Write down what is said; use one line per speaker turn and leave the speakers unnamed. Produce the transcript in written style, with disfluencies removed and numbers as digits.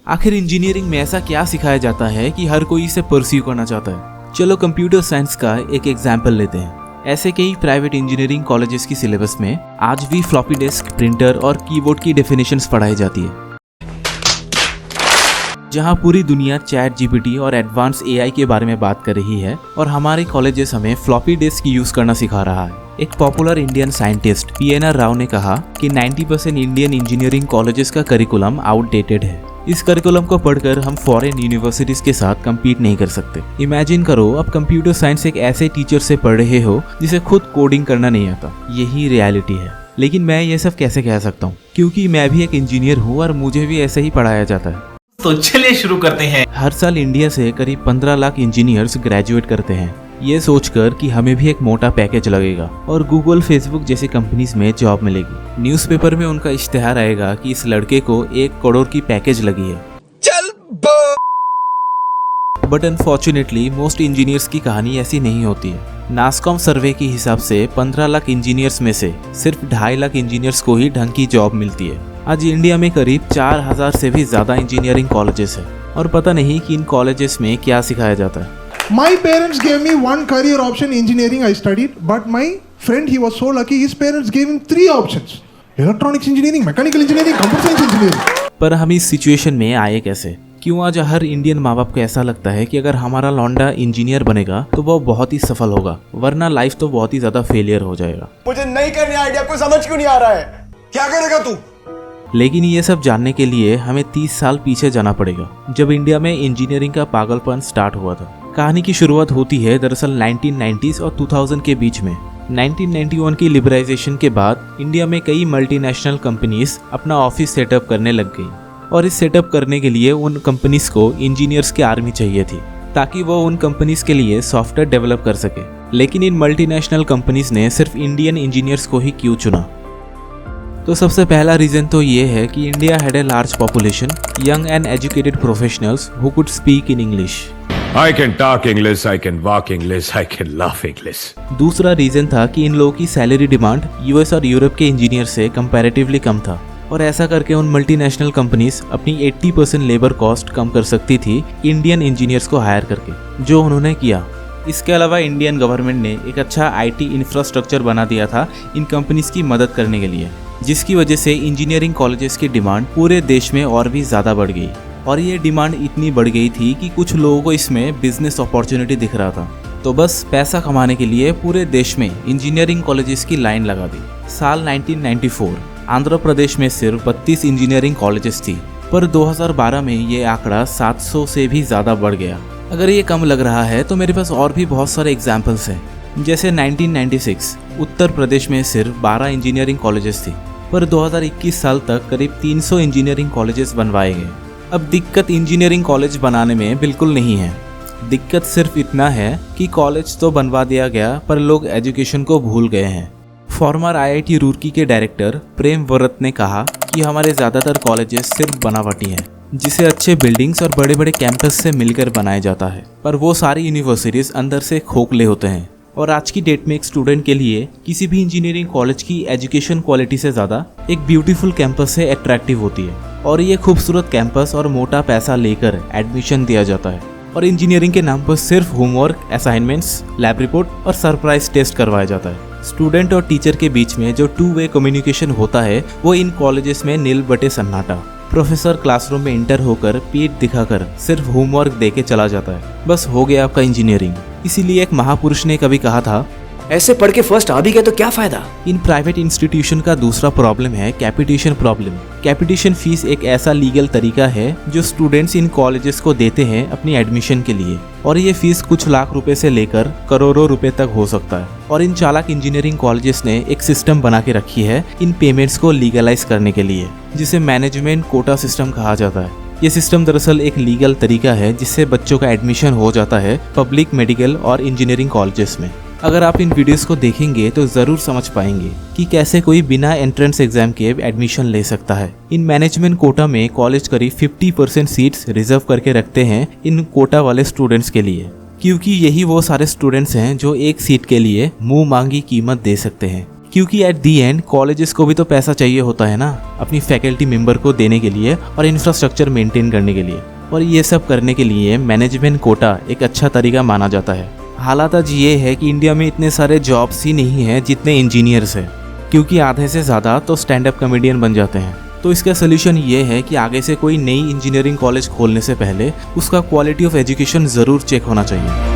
आखिर इंजीनियरिंग में ऐसा क्या सिखाया जाता है कि हर कोई इसे परस्यू करना चाहता है? चलो कंप्यूटर साइंस का एक एग्जाम्पल लेते हैं। ऐसे कई प्राइवेट इंजीनियरिंग कॉलेजेस की सिलेबस में आज भी फ्लॉपी डिस्क, प्रिंटर और कीबोर्ड की डेफिनेशंस पढ़ाई जाती है। जहां पूरी दुनिया चैट जीपीटी और एडवांस एआई के बारे में बात कर रही है और हमारे कॉलेजेस हमें फ्लॉपी डिस्क यूज करना सिखा रहा है। एक popular Indian scientist PNR Rao ने कहा कि 90% इंडियन इंजीनियरिंग कॉलेजेस का करिकुलम आउटडेटेड है। इस करिकुलम को पढ़कर हम फॉरेन यूनिवर्सिटीज के साथ कम्पीट नहीं कर सकते। इमेजिन करो, अब कंप्यूटर साइंस एक ऐसे टीचर से पढ़ रहे हो जिसे खुद कोडिंग करना नहीं आता। यही रियलिटी है। लेकिन मैं ये सब कैसे कह सकता हूँ, क्योंकि मैं भी एक इंजीनियर हूँ और मुझे भी ऐसे ही पढ़ाया जाता है।
तो चलिए शुरू करते हैं।
हर साल इंडिया से करीब 15 लाख इंजीनियर्स ग्रेजुएट करते हैं, ये सोचकर कि हमें भी एक मोटा पैकेज लगेगा और गूगल, फेसबुक जैसी कंपनीज में जॉब मिलेगी। न्यूज़पेपर में उनका इश्तेहार आएगा कि इस लड़के को 1 करोड़ की पैकेज लगी है।
चल
बट अनफॉर्चुनेटली मोस्ट इंजीनियर्स की कहानी ऐसी नहीं होती है। नास्कॉम सर्वे के हिसाब से 15 लाख इंजीनियर्स में से सिर्फ 2.5 लाख इंजीनियर्स को ही ढंग की जॉब मिलती है। आज इंडिया में करीब 4000 से भी ज्यादा इंजीनियरिंग कॉलेजेस है और पता नहीं कि इन कॉलेजेस में क्या सिखाया जाता है।
My parents gave me one career option, engineering I studied, but my friend, he was so lucky, his parents gave him 3 options: electronics engineering, mechanical engineering, computer science engineering.
पर हम इस सिचुएशन में आए कैसे? क्यों आज हर इंडियन माँ बाप को ऐसा लगता है कि अगर हमारा लौंडा इंजीनियर बनेगा तो वो बहुत ही सफल होगा, वरना लाइफ तो बहुत ही ज्यादा फेलियर हो जाएगा।
मुझे नहीं करने आइडिया को समझ क्यों नहीं आ रहा है? क्या करेगा तू?
लेकिन ये सब जानने के लिए हमें 30 साल पीछे जाना पड़ेगा, जब इंडिया में इंजीनियरिंग का पागलपन स्टार्ट हुआ था। कहानी की शुरुआत होती है दरअसल 1990s और 2000 के बीच में। 1991 की लिबरलाइजेशन के बाद इंडिया में कई मल्टीनेशनल कंपनीज अपना ऑफिस सेटअप करने लग गई और इस सेटअप करने के लिए उन कंपनीज को इंजीनियर्स की आर्मी चाहिए थी ताकि वो उन कंपनीज के लिए सॉफ्टवेयर डेवलप कर सके। लेकिन इन मल्टीनेशनल कंपनीज ने सिर्फ इंडियन इंजीनियर्स को ही क्यों चुना? तो सबसे पहला रीजन तो ये है कि India had a large population, young and educated professionals who could speak in English.
I can talk English, I can walk English, I can laugh English.
दूसरा रीजन था कि इन लोगों की सैलरी डिमांड यूएस और यूरोप के engineer से comparatively कम था और ऐसा करके उन मल्टीनेशनल कंपनीज अपनी 80% लेबर कॉस्ट कम कर सकती थी इंडियन इंजीनियर्स को हायर करके, जो उन्होंने किया। इसके अलावा इंडियन गवर्नमेंट ने एक अच्छा आईटी इंफ्रास्ट्रक्चर बना दिया था इन कंपनीज की मदद करने के लिए, जिसकी वजह से इंजीनियरिंग कॉलेजेस की डिमांड पूरे देश में और भी ज़्यादा बढ़ गई। और ये डिमांड इतनी बढ़ गई थी कि कुछ लोगों को इसमें बिजनेस अपॉर्चुनिटी दिख रहा था, तो बस पैसा कमाने के लिए पूरे देश में इंजीनियरिंग कॉलेजेस की लाइन लगा दी। साल 1994 आंध्र प्रदेश में सिर्फ 32 इंजीनियरिंग कॉलेजेस थी, पर 2012 में ये आंकड़ा 700 से भी ज़्यादा बढ़ गया। अगर ये कम लग रहा है तो मेरे पास और भी बहुत सारे एग्जाम्पल्स हैं। जैसे 1996 उत्तर प्रदेश में सिर्फ 12 इंजीनियरिंग कॉलेजेस थी, पर 2021 साल तक करीब 300 इंजीनियरिंग कॉलेजेस बनवाए गए। अब दिक्कत इंजीनियरिंग कॉलेज बनाने में बिल्कुल नहीं है। दिक्कत सिर्फ इतना है कि कॉलेज तो बनवा दिया गया पर लोग एजुकेशन को भूल गए हैं। फॉर्मर आईआईटी रुड़की के डायरेक्टर प्रेम वरत ने कहा कि हमारे ज़्यादातर कॉलेजेस सिर्फ बनावटी हैं, जिसे अच्छे बिल्डिंग्स और बड़े बड़े कैंपस से मिलकर बनाया जाता है, पर वो सारी यूनिवर्सिटीज़ अंदर से खोखले होते हैं। और आज की डेट में एक स्टूडेंट के लिए किसी भी इंजीनियरिंग कॉलेज की एजुकेशन क्वालिटी से ज़्यादा एक ब्यूटीफुल कैंपस से अट्रैक्टिव होती है और ये खूबसूरत कैंपस और मोटा पैसा लेकर एडमिशन दिया जाता है और इंजीनियरिंग के नाम पर सिर्फ होमवर्क, असाइनमेंट्स, लैब रिपोर्ट और सरप्राइज टेस्ट करवाया जाता है। स्टूडेंट और टीचर के बीच में जो 2 वे कम्युनिकेशन होता है वो इन कॉलेजेस में नील बटे सन्नाटा। प्रोफेसर क्लासरूम में इंटर होकर पीठ दिखाकर सिर्फ होमवर्क देके चला जाता है, बस हो गया आपका इंजीनियरिंग। इसीलिए एक महापुरुष ने कभी कहा था,
ऐसे पढ़ के फर्स्ट आ भी गए तो क्या फायदा।
इन प्राइवेट इंस्टीट्यूशन का दूसरा प्रॉब्लम है कैपिटेशन प्रॉब्लम। कैपिटेशन फीस एक ऐसा लीगल तरीका है जो स्टूडेंट्स इन कॉलेजेस को देते हैं अपनी एडमिशन के लिए, और ये फीस कुछ लाख रुपए से लेकर करोड़ों रुपए तक हो सकता है। और इन चालाक इंजीनियरिंग कॉलेजेस ने एक सिस्टम बना के रखी है इन पेमेंट्स को लीगलाइज करने के लिए, जिसे मैनेजमेंट कोटा सिस्टम कहा जाता है। ये सिस्टम दरअसल एक लीगल तरीका है जिससे बच्चों का एडमिशन हो जाता है पब्लिक, मेडिकल और इंजीनियरिंग कॉलेजेस में। अगर आप इन वीडियोस को देखेंगे तो ज़रूर समझ पाएंगे कि कैसे कोई बिना एंट्रेंस एग्जाम के एडमिशन ले सकता है। इन मैनेजमेंट कोटा में कॉलेज करीब 50% सीट्स रिजर्व करके रखते हैं इन कोटा वाले स्टूडेंट्स के लिए, क्योंकि यही वो सारे स्टूडेंट्स हैं जो एक सीट के लिए मुंह मांगी कीमत दे सकते हैं। क्योंकि एट दी एंड कॉलेजेस को भी तो पैसा चाहिए होता है ना, अपनी फैकल्टी मेंबर को देने के लिए और इंफ्रास्ट्रक्चर मेंटेन करने के लिए। और ये सब करने के लिए मैनेजमेंट कोटा एक अच्छा तरीका माना जाता है। हालात आज ये है कि इंडिया में इतने सारे जॉब्स ही नहीं हैं जितने इंजीनियर्स हैं, क्योंकि आधे से ज़्यादा तो स्टैंड अप कॉमेडियन बन जाते हैं। तो इसका सोल्यूशन ये है कि आगे से कोई नई इंजीनियरिंग कॉलेज खोलने से पहले उसका क्वालिटी ऑफ एजुकेशन ज़रूर चेक होना चाहिए।